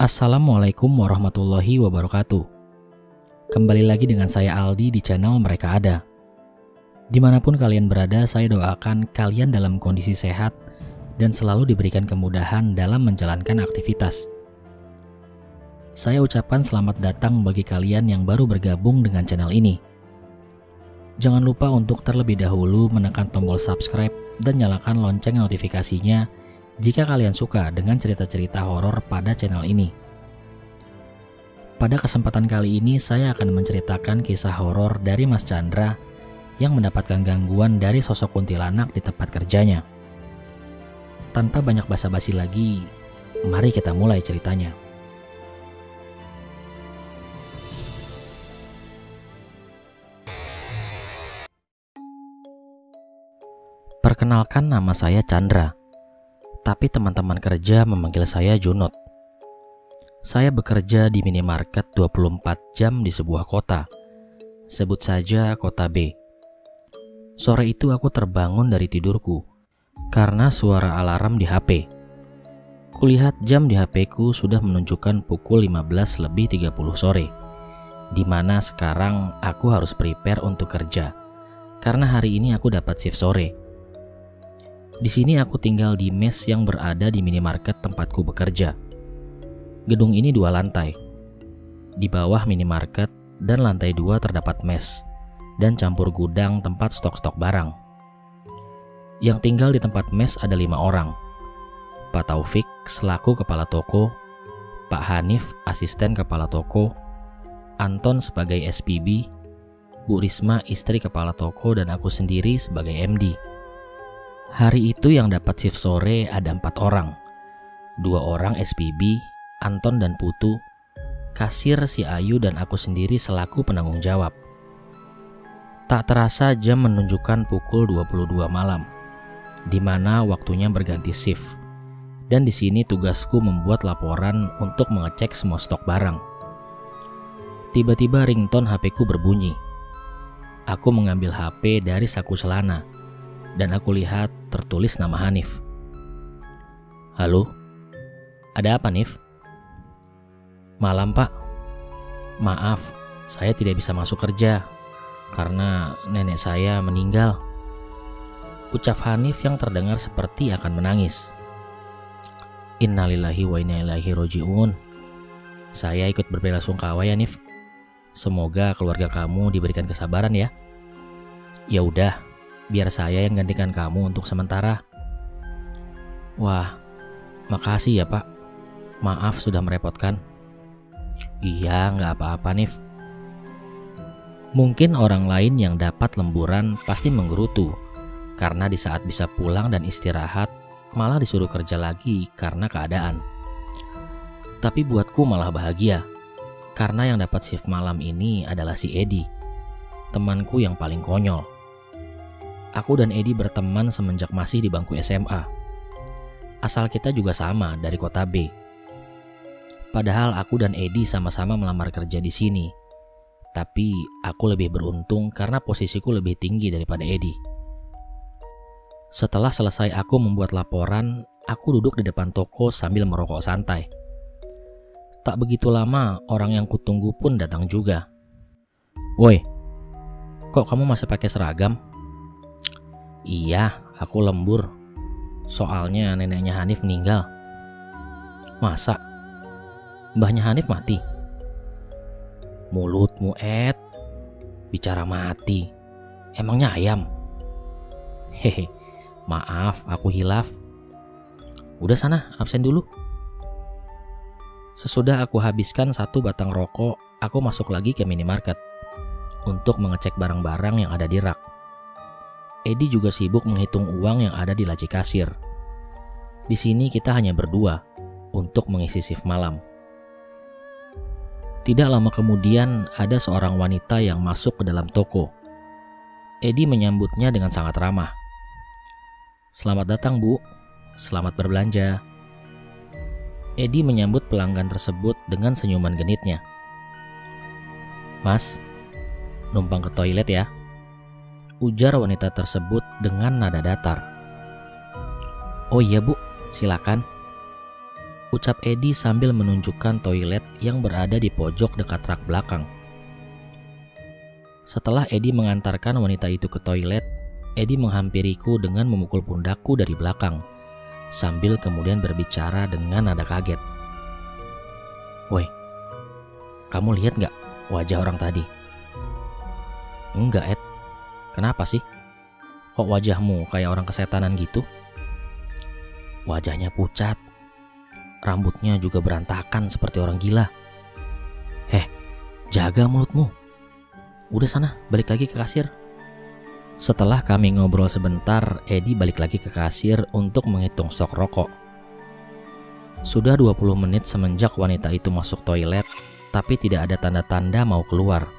Assalamualaikum warahmatullahi wabarakatuh. Kembali lagi dengan saya Aldi di channel Mereka Ada. Dimanapun kalian berada, saya doakan kalian dalam kondisi sehat dan selalu diberikan kemudahan dalam menjalankan aktivitas. Saya ucapkan selamat datang bagi kalian yang baru bergabung dengan channel ini. Jangan lupa untuk terlebih dahulu menekan tombol subscribe dan nyalakan lonceng notifikasinya jika kalian suka dengan cerita-cerita horor pada channel ini. Pada kesempatan kali ini saya akan menceritakan kisah horor dari Mas Chandra yang mendapatkan gangguan dari sosok kuntilanak di tempat kerjanya. Tanpa banyak basa-basi lagi, mari kita mulai ceritanya. Perkenalkan, nama saya Chandra, tapi teman-teman kerja memanggil saya Junot. Saya bekerja di minimarket 24 jam di sebuah kota, sebut saja kota B. Sore itu aku terbangun dari tidurku karena suara alarm di HP. Kulihat jam di HP-ku sudah menunjukkan pukul 15.30 sore, di mana sekarang aku harus prepare untuk kerja karena hari ini aku dapat shift sore. Di sini aku tinggal di mes yang berada di minimarket tempatku bekerja. Gedung ini 2 lantai. Di bawah minimarket dan lantai 2 terdapat mes dan campur gudang tempat stok-stok barang. Yang tinggal di tempat mes ada 5 orang. Pak Taufik selaku kepala toko, Pak Hanif asisten kepala toko, Anton sebagai SPB, Bu Risma istri kepala toko, dan aku sendiri sebagai MD. Hari itu yang dapat shift sore ada 4 orang. 2 orang SPB, Anton dan Putu, kasir si Ayu, dan aku sendiri selaku penanggung jawab. Tak terasa jam menunjukkan pukul 22 malam, di mana waktunya berganti shift. Dan di sini tugasku membuat laporan untuk mengecek semua stok barang. Tiba-tiba ringtone HP-ku berbunyi. Aku mengambil HP dari saku celana dan aku lihat tertulis nama Hanif. Halo, ada apa Nif? Malam Pak, maaf saya tidak bisa masuk kerja karena nenek saya meninggal, ucap Hanif yang terdengar seperti akan menangis. Innalillahi wa inna ilaihi roji'un. Saya ikut berbelasungkawa ya Nif. Semoga keluarga kamu diberikan kesabaran ya. Ya udah, biar saya yang gantikan kamu untuk sementara. Wah, makasih ya Pak. Maaf sudah merepotkan. Iya, nggak apa-apa Nif. Mungkin orang lain yang dapat lemburan pasti menggerutu karena di saat bisa pulang dan istirahat malah disuruh kerja lagi karena keadaan. Tapi buatku malah bahagia karena yang dapat shift malam ini adalah si Edi, temanku yang paling konyol. Aku dan Edi berteman semenjak masih di bangku SMA. Asal kita juga sama dari kota B. Padahal aku dan Edi sama-sama melamar kerja di sini. Tapi aku lebih beruntung karena posisiku lebih tinggi daripada Edi. Setelah selesai aku membuat laporan, aku duduk di depan toko sambil merokok santai. Tak begitu lama, orang yang kutunggu pun datang juga. Woi, kok kamu masih pakai seragam? Iya, aku lembur. Soalnya neneknya Hanif meninggal. Masa? Mbahnya Hanif mati? Mulutmu Ed, bicara mati. Emangnya ayam? Hehe, maaf aku hilaf. Udah sana, absen dulu. Sesudah aku habiskan 1 batang rokok, aku masuk lagi ke minimarket untuk mengecek barang-barang yang ada di rak. Edi juga sibuk menghitung uang yang ada di laci kasir. Di sini kita hanya berdua untuk mengisi shift malam. Tidak lama kemudian ada seorang wanita yang masuk ke dalam toko. Edi menyambutnya dengan sangat ramah. Selamat datang Bu, selamat berbelanja. Edi menyambut pelanggan tersebut dengan senyuman genitnya. Mas, numpang ke toilet ya, ujar wanita tersebut dengan nada datar. Oh iya Bu, silakan. ucap Edi sambil menunjukkan toilet yang berada di pojok dekat rak belakang. Setelah Edi mengantarkan wanita itu ke toilet, Edi menghampiriku dengan memukul pundakku dari belakang, sambil kemudian berbicara dengan nada kaget. "Woi, kamu lihat gak wajah orang tadi?" "Enggak, Ed. Kenapa sih? Kok wajahmu kayak orang kesetanan gitu?" "Wajahnya pucat. Rambutnya juga berantakan seperti orang gila." Jaga mulutmu. Udah sana, balik lagi ke kasir." Setelah kami ngobrol sebentar, Edi balik lagi ke kasir untuk menghitung stok rokok. Sudah 20 menit semenjak wanita itu masuk toilet, tapi tidak ada tanda-tanda mau keluar.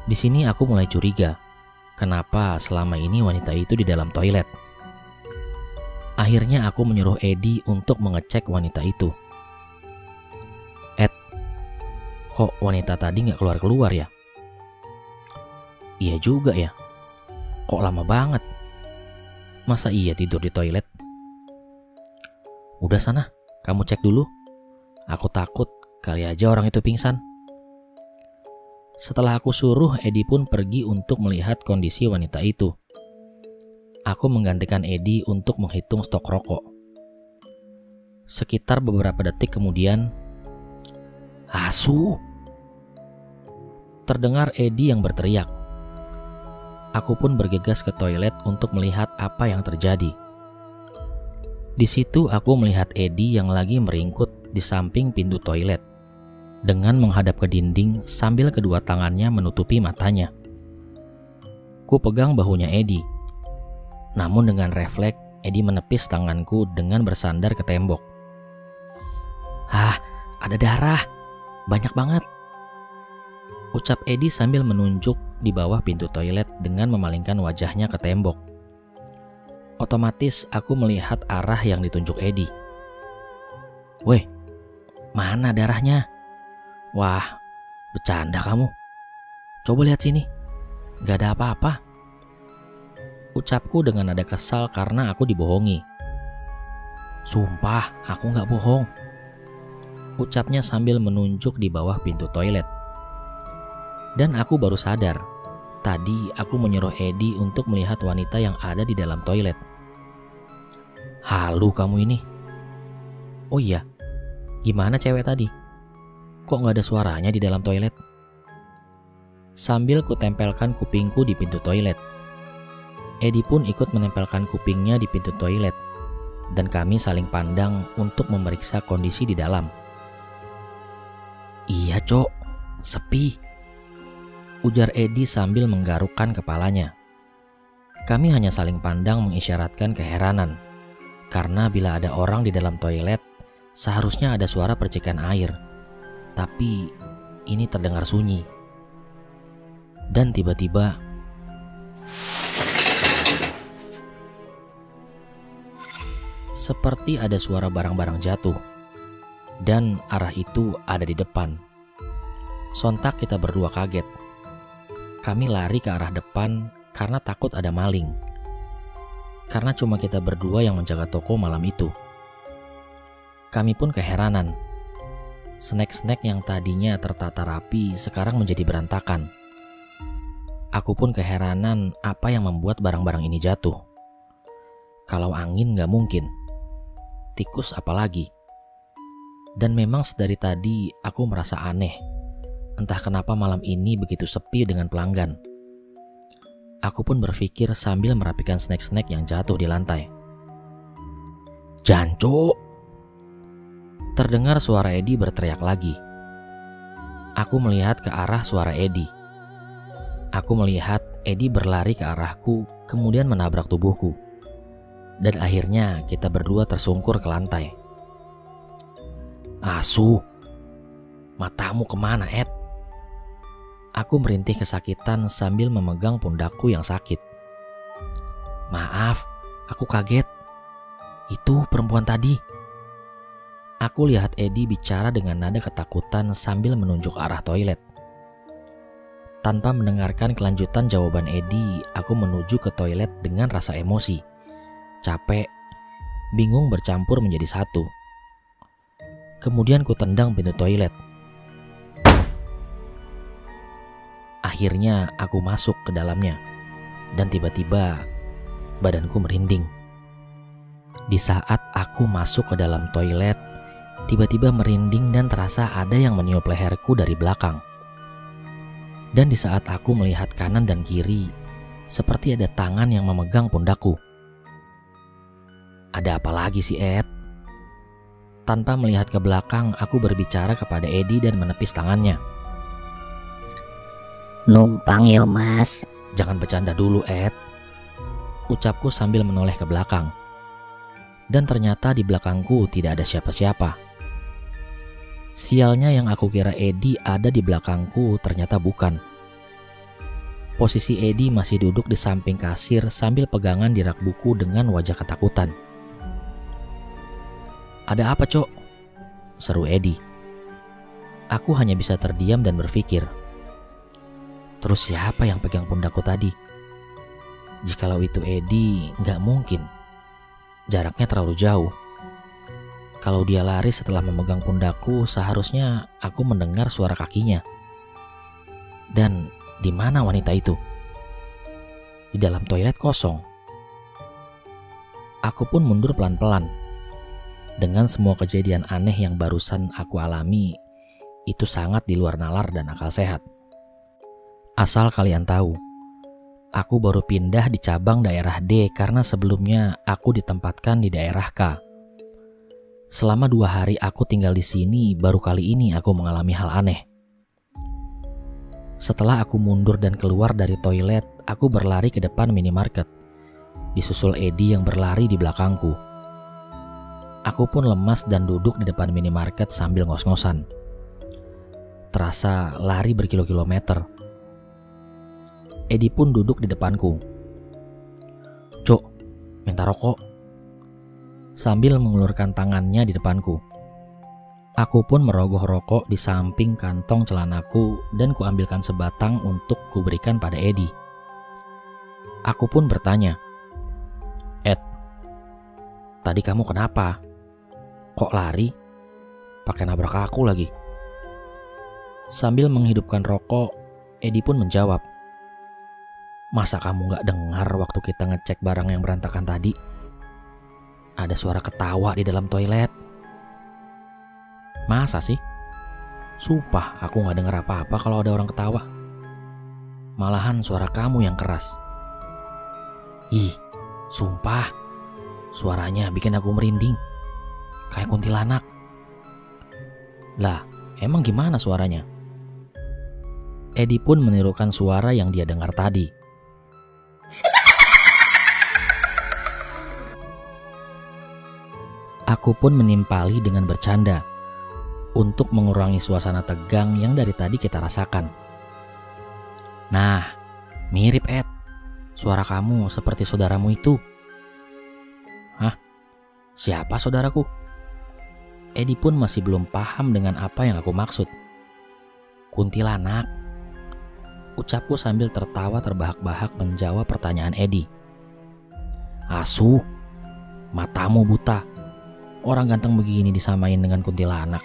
Di sini aku mulai curiga, kenapa selama ini wanita itu di dalam toilet. Akhirnya aku menyuruh Edi untuk mengecek wanita itu. "Ed, kok wanita tadi nggak keluar-keluar ya?" "Iya juga ya, kok lama banget. Masa iya tidur di toilet?" "Udah sana, kamu cek dulu. Aku takut kali aja orang itu pingsan." Setelah aku suruh, Edi pun pergi untuk melihat kondisi wanita itu. Aku menggantikan Edi untuk menghitung stok rokok. Sekitar beberapa detik kemudian, "Asu!" terdengar Edi yang berteriak. Aku pun bergegas ke toilet untuk melihat apa yang terjadi. Di situ aku melihat Edi yang lagi meringkut di samping pintu toilet dengan menghadap ke dinding sambil kedua tangannya menutupi matanya. Ku pegang bahunya Edi. Namun dengan refleks, Edi menepis tanganku dengan bersandar ke tembok. Ada darah. Banyak banget," ucap Edi sambil menunjuk di bawah pintu toilet dengan memalingkan wajahnya ke tembok. Otomatis aku melihat arah yang ditunjuk Edi. "Weh, mana darahnya?" "Wah, bercanda kamu. Coba lihat sini. Gak ada apa-apa," ucapku dengan nada kesal karena aku dibohongi. "Sumpah, aku gak bohong," ucapnya sambil menunjuk di bawah pintu toilet. Dan aku baru sadar, tadi aku menyuruh Edi untuk melihat wanita yang ada di dalam toilet. "Halu kamu ini. Oh iya, gimana cewek tadi? Kok gak ada suaranya di dalam toilet?" Sambil kutempelkan kupingku di pintu toilet, Edi pun ikut menempelkan kupingnya di pintu toilet, dan kami saling pandang untuk memeriksa kondisi di dalam. "Iya, Cok, sepi," ujar Edi sambil menggarukkan kepalanya. Kami hanya saling pandang mengisyaratkan keheranan, karena bila ada orang di dalam toilet, seharusnya ada suara percikan air. Tapi ini terdengar sunyi. Dan tiba-tiba seperti ada suara barang-barang jatuh, dan arah itu ada di depan. Sontak kita berdua kaget. Kami lari ke arah depan karena takut ada maling. Karena cuma kita berdua yang menjaga toko malam itu. Kami pun keheranan. Snack-snack yang tadinya tertata rapi sekarang menjadi berantakan. Aku pun keheranan apa yang membuat barang-barang ini jatuh. Kalau angin gak mungkin. Tikus apalagi. Dan memang sedari tadi aku merasa aneh. Entah kenapa malam ini begitu sepi dengan pelanggan. Aku pun berpikir sambil merapikan snack-snack yang jatuh di lantai. "Jancuk!" terdengar suara Edi berteriak lagi. Aku melihat ke arah suara Edi. Aku melihat Edi berlari ke arahku, kemudian menabrak tubuhku. Dan akhirnya kita berdua tersungkur ke lantai. "Asu, matamu kemana, Ed?" Aku merintih kesakitan sambil memegang pundakku yang sakit. "Maaf, aku kaget. Itu perempuan tadi." Aku lihat Edi bicara dengan nada ketakutan sambil menunjuk arah toilet. Tanpa mendengarkan kelanjutan jawaban Edi, aku menuju ke toilet dengan rasa emosi, capek, bingung bercampur menjadi satu. Kemudian ku tendang pintu toilet. Akhirnya aku masuk ke dalamnya dan tiba-tiba badanku merinding. Di saat aku masuk ke dalam toilet, tiba-tiba merinding dan terasa ada yang meniup leherku dari belakang. Dan di saat aku melihat kanan dan kiri, seperti ada tangan yang memegang pundakku. Ada apa lagi sih, Ed? Tanpa melihat ke belakang, aku berbicara kepada Edi dan menepis tangannya. Numpang yo mas. Jangan bercanda dulu, Ed. Ucapku sambil menoleh ke belakang. Dan ternyata di belakangku tidak ada siapa-siapa. Sialnya yang aku kira Edi ada di belakangku ternyata bukan. Posisi Edi masih duduk di samping kasir sambil pegangan di rak buku dengan wajah ketakutan. Ada apa, Cok? Seru Edi. Aku hanya bisa terdiam dan berpikir. Terus siapa yang pegang pundakku tadi? Jikalau itu Edi, nggak mungkin. Jaraknya terlalu jauh. Kalau dia lari setelah memegang pundakku, seharusnya aku mendengar suara kakinya. Dan di mana wanita itu? Di dalam toilet kosong. Aku pun mundur pelan-pelan. Dengan semua kejadian aneh yang barusan aku alami, itu sangat di luar nalar dan akal sehat. Asal kalian tahu, aku baru pindah di cabang daerah D karena sebelumnya aku ditempatkan di daerah K. Selama 2 hari aku tinggal di sini, baru kali ini aku mengalami hal aneh. Setelah aku mundur dan keluar dari toilet, aku berlari ke depan minimarket. Disusul Edi yang berlari di belakangku. Aku pun lemas dan duduk di depan minimarket sambil ngos-ngosan. Terasa lari berkilo-kilometer. Edi pun duduk di depanku. Cok, minta rokok. Sambil mengulurkan tangannya di depanku. Aku pun merogoh rokok di samping kantong celanaku dan kuambilkan sebatang untuk kuberikan pada Edi. Aku pun bertanya, Ed, tadi kamu kenapa? Kok lari? Pakai nabrak aku lagi. Sambil menghidupkan rokok, Edi pun menjawab, masa kamu gak dengar waktu kita ngecek barang yang berantakan tadi? Ada suara ketawa di dalam toilet. Masa sih? Sumpah aku gak dengar apa-apa kalau ada orang ketawa. Malahan suara kamu yang keras. Ih, sumpah. Suaranya bikin aku merinding. Kayak kuntilanak. Lah, emang gimana suaranya? Edi pun menirukan suara yang dia dengar tadi. Aku pun menimpali dengan bercanda untuk mengurangi suasana tegang yang dari tadi kita rasakan. Nah, mirip Ed. Suara kamu seperti saudaramu itu. Hah? Siapa saudaraku? Edi pun masih belum paham dengan apa yang aku maksud. Kuntilanak. Ucapku sambil tertawa terbahak-bahak menjawab pertanyaan Edi. Asu, matamu buta. Orang ganteng begini disamain dengan kuntilanak.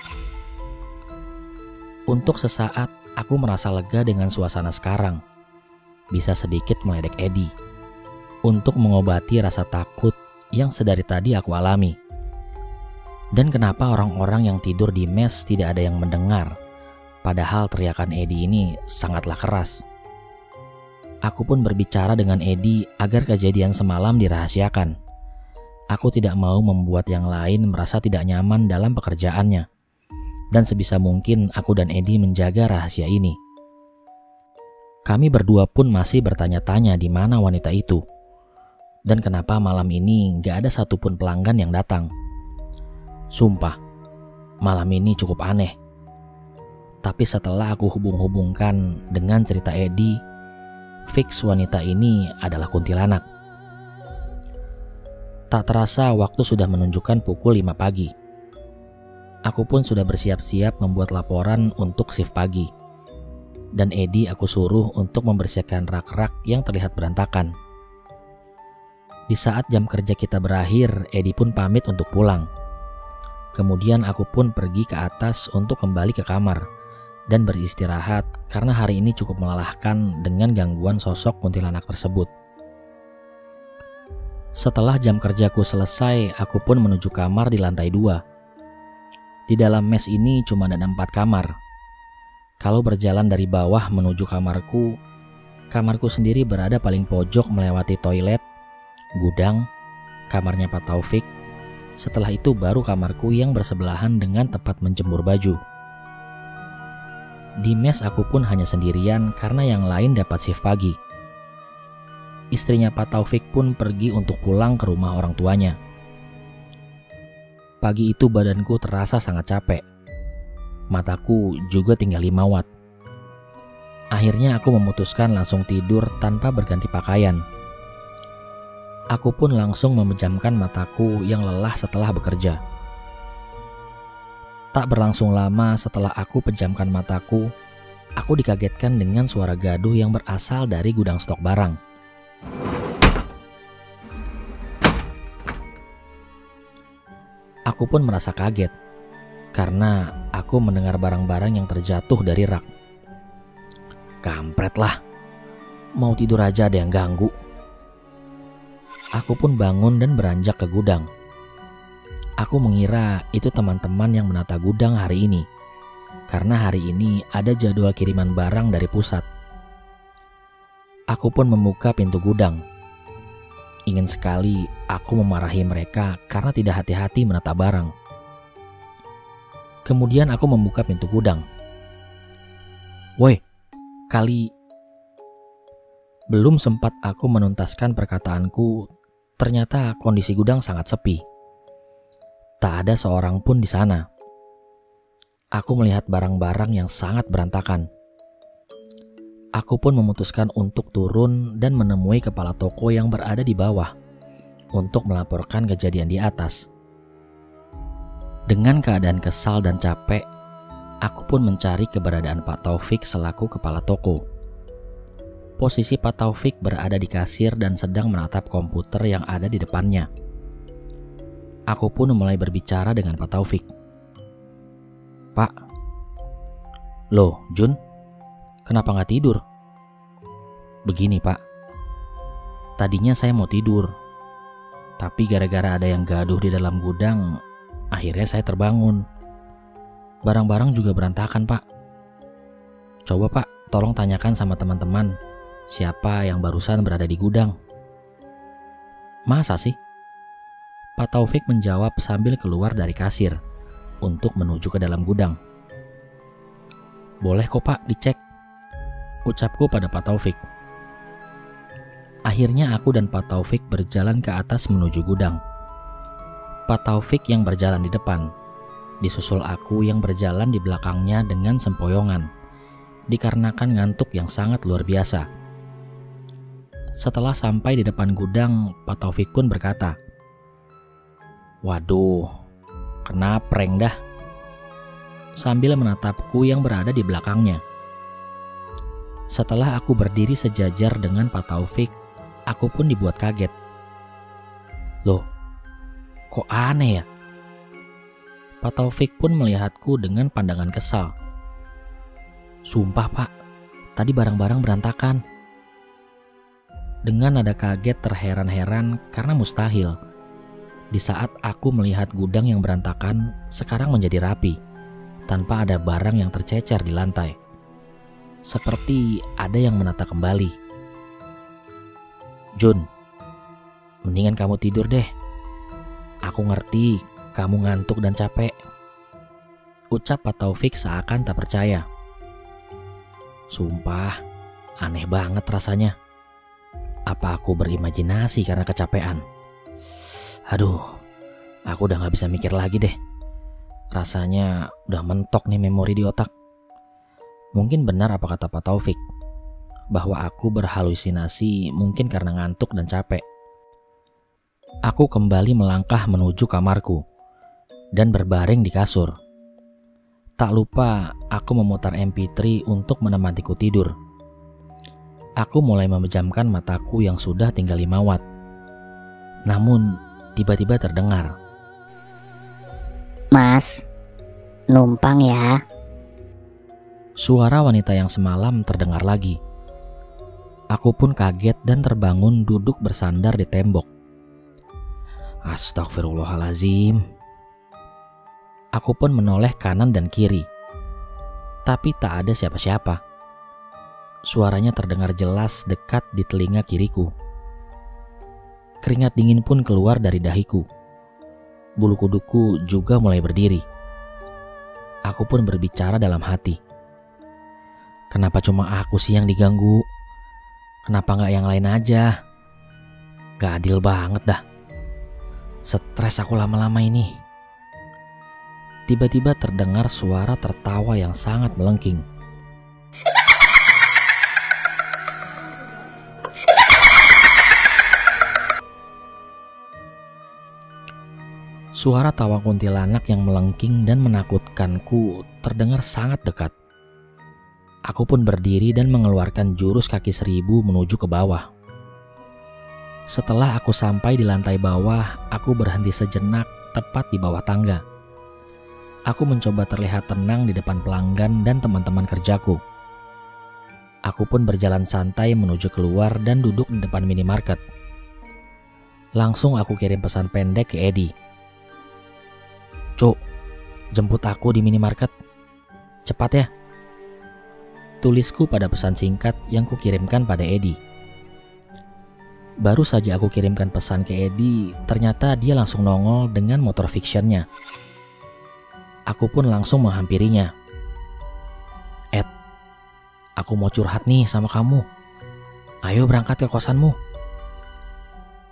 Untuk sesaat, aku merasa lega dengan suasana sekarang. Bisa sedikit meledek Edi. Untuk mengobati rasa takut yang sedari tadi aku alami. Dan kenapa orang-orang yang tidur di mes tidak ada yang mendengar, padahal teriakan Edi ini sangatlah keras. Aku pun berbicara dengan Edi agar kejadian semalam dirahasiakan. Aku tidak mau membuat yang lain merasa tidak nyaman dalam pekerjaannya. Dan sebisa mungkin aku dan Edi menjaga rahasia ini. Kami berdua pun masih bertanya-tanya di mana wanita itu. Dan kenapa malam ini gak ada satupun pelanggan yang datang. Sumpah, malam ini cukup aneh. Tapi setelah aku hubung-hubungkan dengan cerita Edi, fix wanita ini adalah kuntilanak. Tak terasa waktu sudah menunjukkan pukul 5 pagi. Aku pun sudah bersiap-siap membuat laporan untuk shift pagi. Dan Edi aku suruh untuk membersihkan rak-rak yang terlihat berantakan. Di saat jam kerja kita berakhir, Edi pun pamit untuk pulang. Kemudian aku pun pergi ke atas untuk kembali ke kamar dan beristirahat karena hari ini cukup melelahkan dengan gangguan sosok kuntilanak tersebut. Setelah jam kerjaku selesai, aku pun menuju kamar di lantai 2. Di dalam mes ini cuma ada 4 kamar. Kalau berjalan dari bawah menuju kamarku sendiri berada paling pojok melewati toilet, gudang, kamarnya Pak Taufik. Setelah itu baru kamarku yang bersebelahan dengan tempat menjemur baju. Di mes aku pun hanya sendirian karena yang lain dapat shift pagi. Istrinya Pak Taufik pun pergi untuk pulang ke rumah orang tuanya. Pagi itu badanku terasa sangat capek. Mataku juga tinggal 5 watt. Akhirnya aku memutuskan langsung tidur tanpa berganti pakaian. Aku pun langsung memejamkan mataku yang lelah setelah bekerja. Tak berlangsung lama setelah aku pejamkan mataku, aku dikagetkan dengan suara gaduh yang berasal dari gudang stok barang. Aku pun merasa kaget karena aku mendengar barang-barang yang terjatuh dari rak. Kampret lah, mau tidur aja ada yang ganggu. Aku pun bangun dan beranjak ke gudang. Aku mengira itu teman-teman yang menata gudang hari ini, karena hari ini ada jadwal kiriman barang dari pusat. Aku pun membuka pintu gudang. Ingin sekali aku memarahi mereka karena tidak hati-hati menata barang. Kemudian aku membuka pintu gudang. Woi, Belum sempat aku menuntaskan perkataanku, ternyata kondisi gudang sangat sepi. Tak ada seorang pun di sana. Aku melihat barang-barang yang sangat berantakan. Aku pun memutuskan untuk turun dan menemui kepala toko yang berada di bawah untuk melaporkan kejadian di atas. Dengan keadaan kesal dan capek, aku pun mencari keberadaan Pak Taufik selaku kepala toko. Posisi Pak Taufik berada di kasir dan sedang menatap komputer yang ada di depannya. Aku pun mulai berbicara dengan Pak Taufik. Pak, loh Jun, kenapa nggak tidur? Begini Pak, tadinya saya mau tidur, tapi gara-gara ada yang gaduh di dalam gudang, akhirnya saya terbangun. Barang-barang juga berantakan Pak. Coba Pak, tolong tanyakan sama teman-teman siapa yang barusan berada di gudang. Masa sih? Pak Taufik menjawab sambil keluar dari kasir untuk menuju ke dalam gudang. Boleh kok Pak, dicek, ucapku pada Pak Taufik. Akhirnya aku dan Pak Taufik berjalan ke atas menuju gudang. Pak Taufik yang berjalan di depan, disusul aku yang berjalan di belakangnya dengan sempoyongan, dikarenakan ngantuk yang sangat luar biasa. Setelah sampai di depan gudang, Pak Taufik pun berkata, "Waduh, kena prank dah," sambil menatapku yang berada di belakangnya. Setelah aku berdiri sejajar dengan Pak Taufik, aku pun dibuat kaget. Loh, kok aneh ya? Pak Taufik pun melihatku dengan pandangan kesal. Sumpah Pak, tadi barang-barang berantakan. Dengan nada kaget terheran-heran karena mustahil. Di saat aku melihat gudang yang berantakan sekarang menjadi rapi, tanpa ada barang yang tercecer di lantai. Seperti ada yang menata kembali. Jun, mendingan kamu tidur deh. Aku ngerti kamu ngantuk dan capek, ucap Pak Taufik seakan tak percaya. Sumpah, aneh banget rasanya. Apa aku berimajinasi karena kecapean? Aduh, aku udah gak bisa mikir lagi deh. Rasanya udah mentok nih memori di otak. Mungkin benar apa kata Pak Taufik, bahwa aku berhalusinasi mungkin karena ngantuk dan capek. Aku kembali melangkah menuju kamarku dan berbaring di kasur. Tak lupa aku memutar MP3 untuk menemaniku tidur. Aku mulai memejamkan mataku yang sudah tinggal 5 watt. Namun tiba-tiba terdengar, Mas, numpang ya. Suara wanita yang semalam terdengar lagi. Aku pun kaget dan terbangun duduk bersandar di tembok. Astagfirullahalazim. Aku pun menoleh kanan dan kiri. Tapi tak ada siapa-siapa. Suaranya terdengar jelas dekat di telinga kiriku. Keringat dingin pun keluar dari dahiku. Bulu kuduku juga mulai berdiri. Aku pun berbicara dalam hati. Kenapa cuma aku sih yang diganggu? Kenapa gak yang lain aja? Gak adil banget dah. Stres aku lama-lama ini. Tiba-tiba terdengar suara tertawa yang sangat melengking. Suara tawa kuntilanak yang melengking dan menakutkanku terdengar sangat dekat. Aku pun berdiri dan mengeluarkan jurus kaki 1000 menuju ke bawah. Setelah aku sampai di lantai bawah, aku berhenti sejenak tepat di bawah tangga. Aku mencoba terlihat tenang di depan pelanggan dan teman-teman kerjaku. Aku pun berjalan santai menuju keluar dan duduk di depan minimarket. Langsung aku kirim pesan pendek ke Edi. "Cuk, jemput aku di minimarket. Cepat ya." Tulisku pada pesan singkat yang kukirimkan pada Edi. Baru saja aku kirimkan pesan ke Edi, ternyata dia langsung nongol dengan motor fictionnya. Aku pun langsung menghampirinya. "Ed, aku mau curhat nih sama kamu. Ayo berangkat ke kosanmu."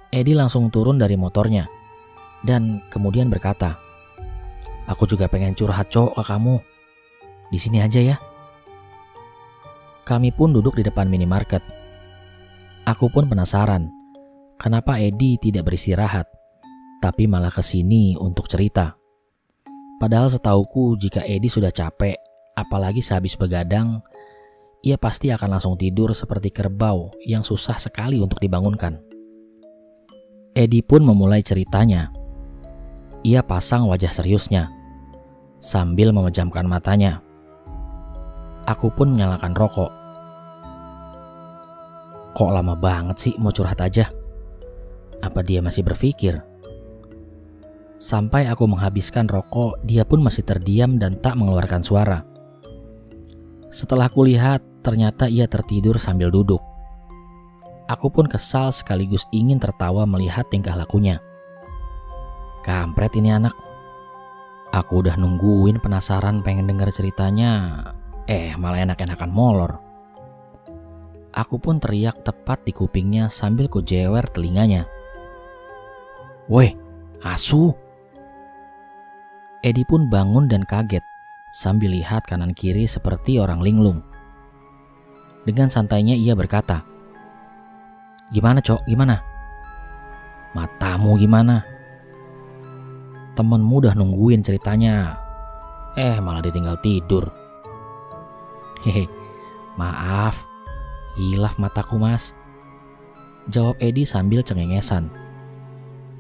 Edi langsung turun dari motornya dan kemudian berkata, "Aku juga pengen curhat cok ke kamu. Di sini aja ya." Kami pun duduk di depan minimarket. Aku pun penasaran, kenapa Edi tidak beristirahat, tapi malah kesini untuk cerita. Padahal setauku jika Edi sudah capek, apalagi sehabis begadang, ia pasti akan langsung tidur seperti kerbau yang susah sekali untuk dibangunkan. Edi pun memulai ceritanya. Ia pasang wajah seriusnya, sambil memejamkan matanya. Aku pun menyalakan rokok. Kok lama banget sih mau curhat aja? Apa dia masih berpikir? Sampai aku menghabiskan rokok, dia pun masih terdiam dan tak mengeluarkan suara. Setelah kulihat, ternyata ia tertidur sambil duduk. Aku pun kesal sekaligus ingin tertawa melihat tingkah lakunya. Kampret ini anak. Aku udah nungguin penasaran pengen denger ceritanya, malah enak-enakan molor. Aku pun teriak tepat di kupingnya sambil kujewer telinganya. "Woi, asu!" Edi pun bangun dan kaget sambil lihat kanan kiri seperti orang linglung. Dengan santainya ia berkata, "Gimana cok, gimana? Matamu gimana? Temenmu udah nungguin ceritanya, malah ditinggal tidur." "Hehe, maaf, hilaf mataku mas," jawab Edi sambil cengengesan.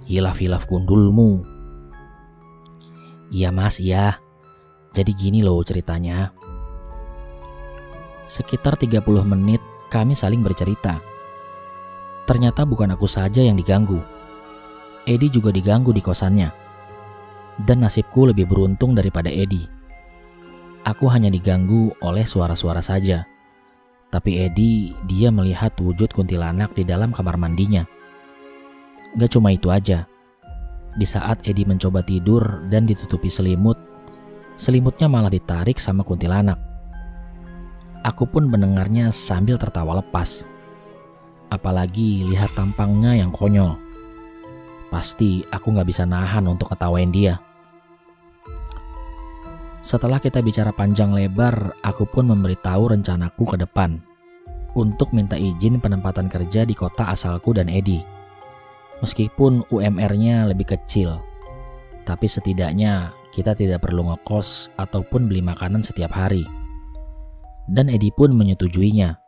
"Hilaf-hilaf gundulmu." "Iya mas, iya. Jadi gini loh ceritanya." Sekitar 30 menit kami saling bercerita. Ternyata bukan aku saja yang diganggu. Edi juga diganggu di kosannya. Dan nasibku lebih beruntung daripada Edi. Aku hanya diganggu oleh suara-suara saja. Tapi Edi, dia melihat wujud kuntilanak di dalam kamar mandinya. Gak cuma itu aja. Di saat Edi mencoba tidur dan ditutupi selimut, selimutnya malah ditarik sama kuntilanak. Aku pun mendengarnya sambil tertawa lepas. Apalagi lihat tampangnya yang konyol. Pasti aku gak bisa nahan untuk ketawain dia. Setelah kita bicara panjang lebar, aku pun memberitahu rencanaku ke depan untuk minta izin penempatan kerja di kota asalku dan Edi. Meskipun UMR-nya lebih kecil, tapi setidaknya kita tidak perlu ngekos ataupun beli makanan setiap hari. Dan Edi pun menyetujuinya.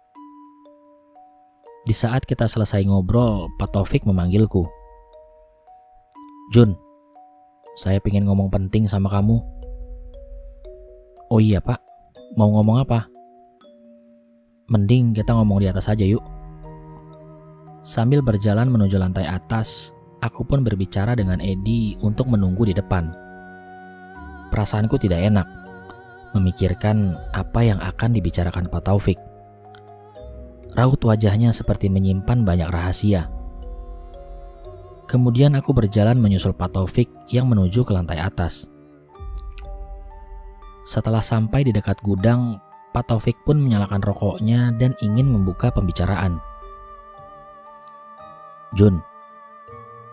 Di saat kita selesai ngobrol, Pak Taufik memanggilku. "Jun, Saya pengen ngomong penting sama kamu. Oh iya Pak, mau ngomong apa? Mending kita ngomong di atas aja yuk. Sambil berjalan menuju lantai atas, aku pun berbicara dengan Edi untuk menunggu di depan. Perasaanku tidak enak, memikirkan apa yang akan dibicarakan Pak Taufik. Raut wajahnya seperti menyimpan banyak rahasia. Kemudian aku berjalan menyusul Pak Taufik yang menuju ke lantai atas. Setelah sampai di dekat gudang, Pak Taufik pun menyalakan rokoknya dan ingin membuka pembicaraan. Jun,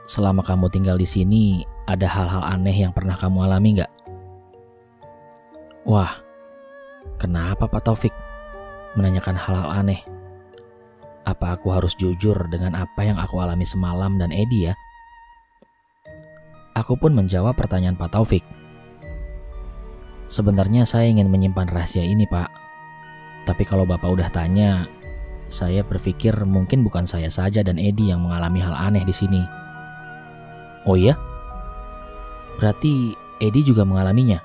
selama kamu tinggal di sini, ada hal-hal aneh yang pernah kamu alami nggak? Wah, kenapa Pak Taufik menanyakan hal-hal aneh? Apa aku harus jujur dengan apa yang aku alami semalam dan Edi ya? Aku pun menjawab pertanyaan Pak Taufik. Sebenarnya saya ingin menyimpan rahasia ini, Pak. Tapi kalau Bapak udah tanya, saya berpikir mungkin bukan saya saja dan Edi yang mengalami hal aneh di sini. Oh iya? Berarti Edi juga mengalaminya?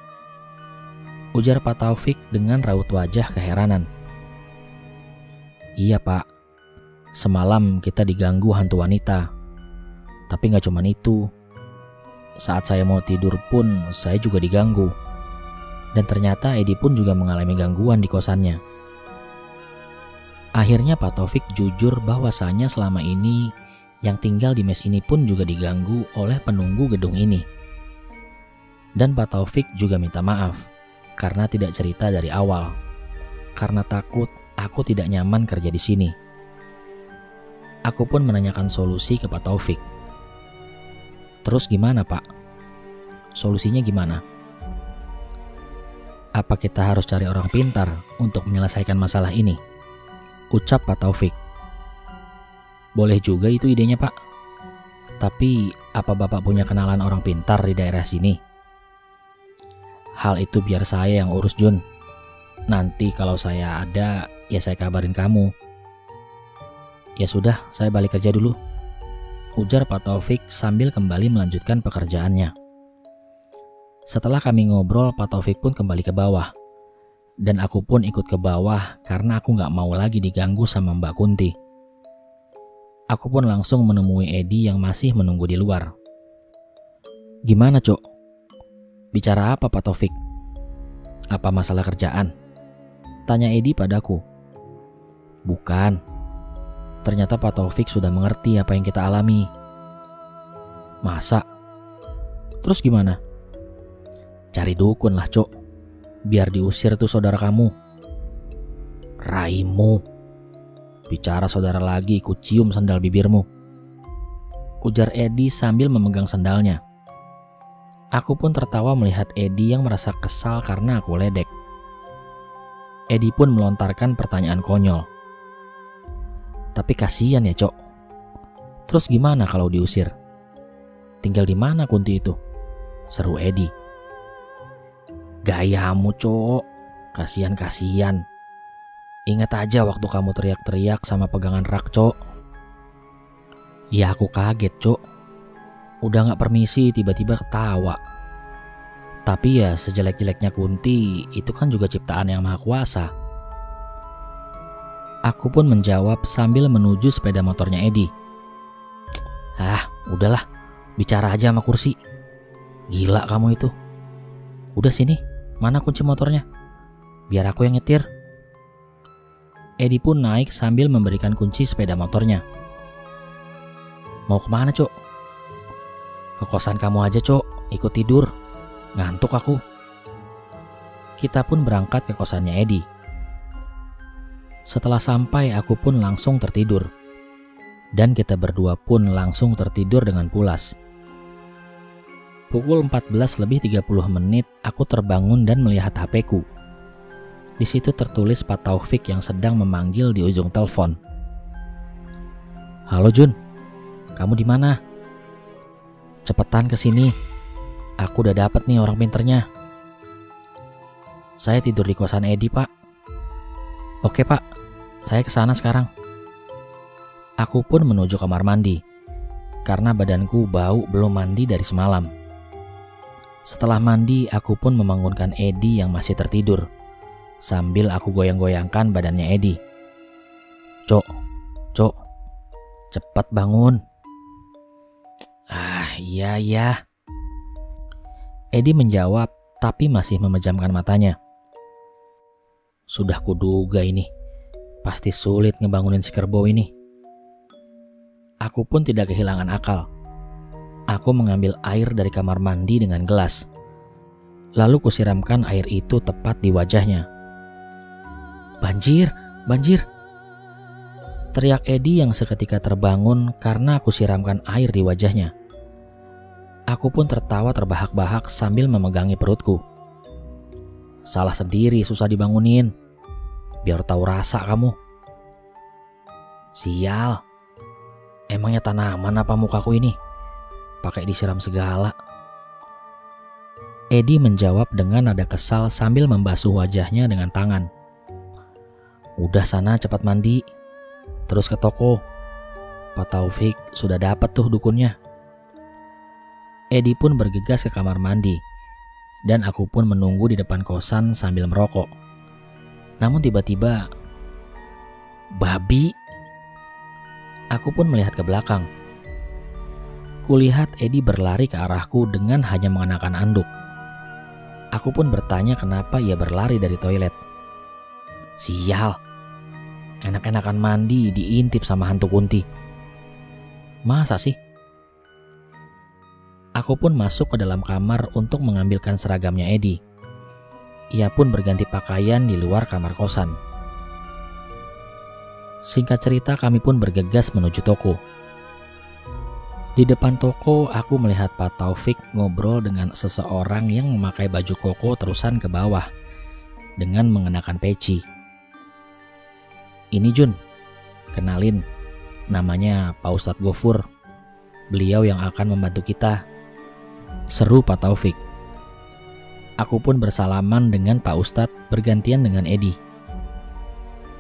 Ujar Pak Taufik dengan raut wajah keheranan. Iya, Pak. Semalam kita diganggu hantu wanita. Tapi gak cuman itu. Saat saya mau tidur pun saya juga diganggu. Dan ternyata Edi pun juga mengalami gangguan di kosannya. Akhirnya Pak Taufik jujur bahwasanya selama ini yang tinggal di mes ini pun juga diganggu oleh penunggu gedung ini. Dan Pak Taufik juga minta maaf karena tidak cerita dari awal. Karena takut aku tidak nyaman kerja di sini. Aku pun menanyakan solusi ke Pak Taufik. Terus gimana Pak? Solusinya gimana? Apa kita harus cari orang pintar untuk menyelesaikan masalah ini? Ucap Pak Taufik. Boleh juga itu idenya Pak. Tapi apa Bapak punya kenalan orang pintar di daerah sini? Hal itu biar saya yang urus Jun. Nanti kalau saya ada ya saya kabarin kamu. Ya sudah, saya balik kerja dulu. Ujar Pak Taufik sambil kembali melanjutkan pekerjaannya. Setelah kami ngobrol, Pak Taufik pun kembali ke bawah. Dan aku pun ikut ke bawah karena aku gak mau lagi diganggu sama Mbak Kunti. Aku pun langsung menemui Edi yang masih menunggu di luar. Gimana Cok? Bicara apa Pak Taufik? Apa masalah kerjaan? Tanya Edi padaku. Bukan. Ternyata Pak Taufik sudah mengerti apa yang kita alami. Masa? Terus gimana? Cari dukun lah Cok. Biar diusir tuh saudara kamu. Raimu. Bicara saudara lagi, ku cium sandal bibirmu. Ujar Edi sambil memegang sandalnya. Aku pun tertawa melihat Edi yang merasa kesal karena aku ledek. Edi pun melontarkan pertanyaan konyol. Tapi kasihan ya Cok. Terus gimana kalau diusir? Tinggal di mana Kunti itu? Seru Edi. Gayamu Cok. Kasihan. Ingat aja waktu kamu teriak-teriak sama pegangan rak Cok. Ya aku kaget Cok. Udah gak permisi tiba-tiba ketawa. Tapi ya sejelek-jeleknya Kunti, itu kan juga ciptaan yang maha kuasa. Aku pun menjawab sambil menuju sepeda motornya Edi. Udahlah, bicara aja sama kursi. Gila kamu itu. Udah sini, mana kunci motornya? Biar aku yang nyetir. Edi pun naik sambil memberikan kunci sepeda motornya. Mau kemana Cok? Ke kosan kamu aja Cok, ikut tidur. Ngantuk aku. Kita pun berangkat ke kosannya Edi. Setelah sampai aku pun langsung tertidur. Dan kita berdua pun langsung tertidur dengan pulas. Pukul 14:30 aku terbangun dan melihat HP-ku. Di situ tertulis Pak Taufik yang sedang memanggil di ujung telepon. Halo Jun, kamu di mana? Cepetan ke sini. Aku udah dapet nih orang pinternya. Saya tidur di kosan Edi Pak. Oke Pak, saya kesana sekarang. Aku pun menuju kamar mandi karena badanku bau belum mandi dari semalam. Setelah mandi, aku pun membangunkan Edi yang masih tertidur. Sambil aku goyang-goyangkan badannya Edi. Cok, cepat bangun. Iya. Edi menjawab, tapi masih memejamkan matanya. Sudah kuduga ini, pasti sulit ngebangunin si kerbau ini. Aku pun tidak kehilangan akal. Aku mengambil air dari kamar mandi dengan gelas. Lalu kusiramkan air itu tepat di wajahnya. Banjir! Teriak Edi yang seketika terbangun karena aku siramkan air di wajahnya. Aku pun tertawa terbahak-bahak sambil memegangi perutku. Salah sendiri susah dibangunin. Biar tahu rasa kamu. Sial. Emangnya tanaman apa mukaku ini? Pakai disiram segala. Edi menjawab dengan nada kesal sambil membasuh wajahnya dengan tangan. Udah sana cepat mandi. Terus ke toko. Pak Taufik sudah dapat tuh dukunnya. Edi pun bergegas ke kamar mandi. Dan aku pun menunggu di depan kosan sambil merokok. Namun tiba-tiba, babi. Aku pun melihat ke belakang. Kulihat Edi berlari ke arahku dengan hanya mengenakan anduk. Aku pun bertanya kenapa ia berlari dari toilet. Sial, enak-enakan mandi diintip sama hantu kunti. Masa sih? Aku pun masuk ke dalam kamar untuk mengambilkan seragamnya Edi. Ia pun berganti pakaian di luar kamar kosan. Singkat cerita, kami pun bergegas menuju toko. Di depan toko, aku melihat Pak Taufik ngobrol dengan seseorang yang memakai baju koko terusan ke bawah dengan mengenakan peci. Ini Jun, kenalin, namanya Pak Ustadz Gofur. Beliau yang akan membantu kita, seru Pak Taufik. Aku pun bersalaman dengan Pak Ustadz bergantian dengan Edi.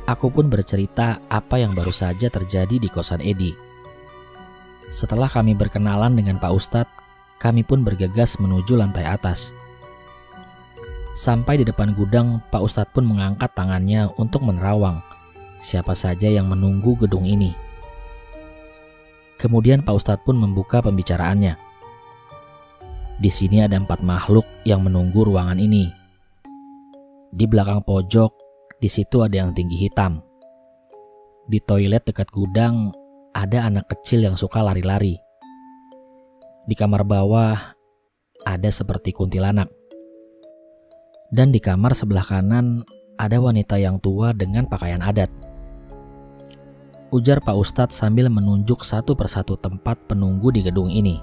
Aku pun bercerita apa yang baru saja terjadi di kosan Edi. Setelah kami berkenalan dengan Pak Ustadz, kami pun bergegas menuju lantai atas. Sampai di depan gudang, Pak Ustadz pun mengangkat tangannya untuk menerawang siapa saja yang menunggu gedung ini. Kemudian Pak Ustadz pun membuka pembicaraannya. Di sini ada 4 makhluk yang menunggu ruangan ini. Di belakang pojok, di situ ada yang tinggi hitam. Di toilet dekat gudang, ada anak kecil yang suka lari-lari. Di kamar bawah ada seperti kuntilanak. Dan di kamar sebelah kanan ada wanita yang tua dengan pakaian adat. Ujar Pak Ustadz sambil menunjuk satu persatu tempat penunggu di gedung ini.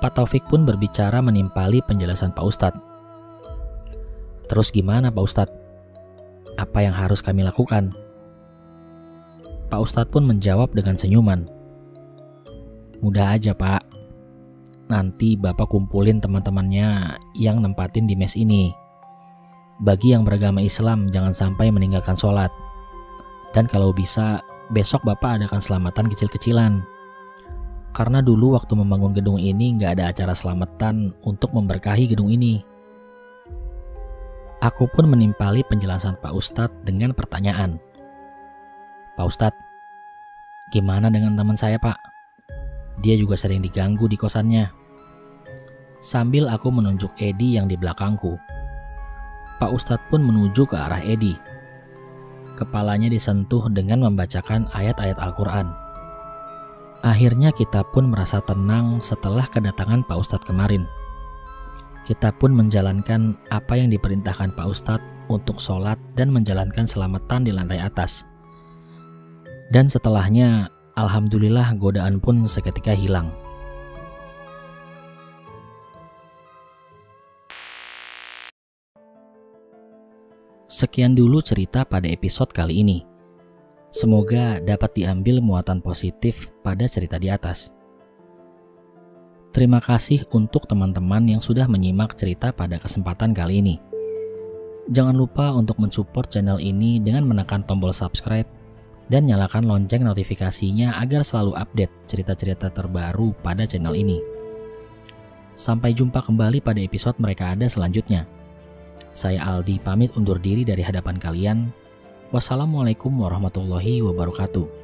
Pak Taufik pun berbicara menimpali penjelasan Pak Ustadz. Terus gimana Pak Ustadz? Apa yang harus kami lakukan? Pak Ustadz pun menjawab dengan senyuman. Mudah aja Pak. Nanti Bapak kumpulin teman-temannya yang nempatin di mes ini. Bagi yang beragama Islam jangan sampai meninggalkan sholat. Dan kalau bisa besok Bapak adakan selamatan kecil-kecilan. Karena dulu waktu membangun gedung ini gak ada acara selamatan untuk memberkahi gedung ini. Aku pun menimpali penjelasan Pak Ustadz dengan pertanyaan. Pak Ustadz, gimana dengan teman saya Pak? Dia juga sering diganggu di kosannya. Sambil aku menunjuk Edi yang di belakangku. Pak Ustadz pun menuju ke arah Edi. Kepalanya disentuh dengan membacakan ayat-ayat Al-Quran. Akhirnya kita pun merasa tenang setelah kedatangan Pak Ustadz kemarin. Kita pun menjalankan apa yang diperintahkan Pak Ustadz untuk sholat dan menjalankan selamatan di lantai atas. Dan setelahnya, alhamdulillah godaan pun seketika hilang. Sekian dulu cerita pada episode kali ini. Semoga dapat diambil muatan positif pada cerita di atas. Terima kasih untuk teman-teman yang sudah menyimak cerita pada kesempatan kali ini. Jangan lupa untuk mensupport channel ini dengan menekan tombol subscribe dan nyalakan lonceng notifikasinya agar selalu update cerita-cerita terbaru pada channel ini. Sampai jumpa kembali pada episode Mereka Ada selanjutnya. Saya Aldi pamit undur diri dari hadapan kalian. Wassalamualaikum warahmatullahi wabarakatuh.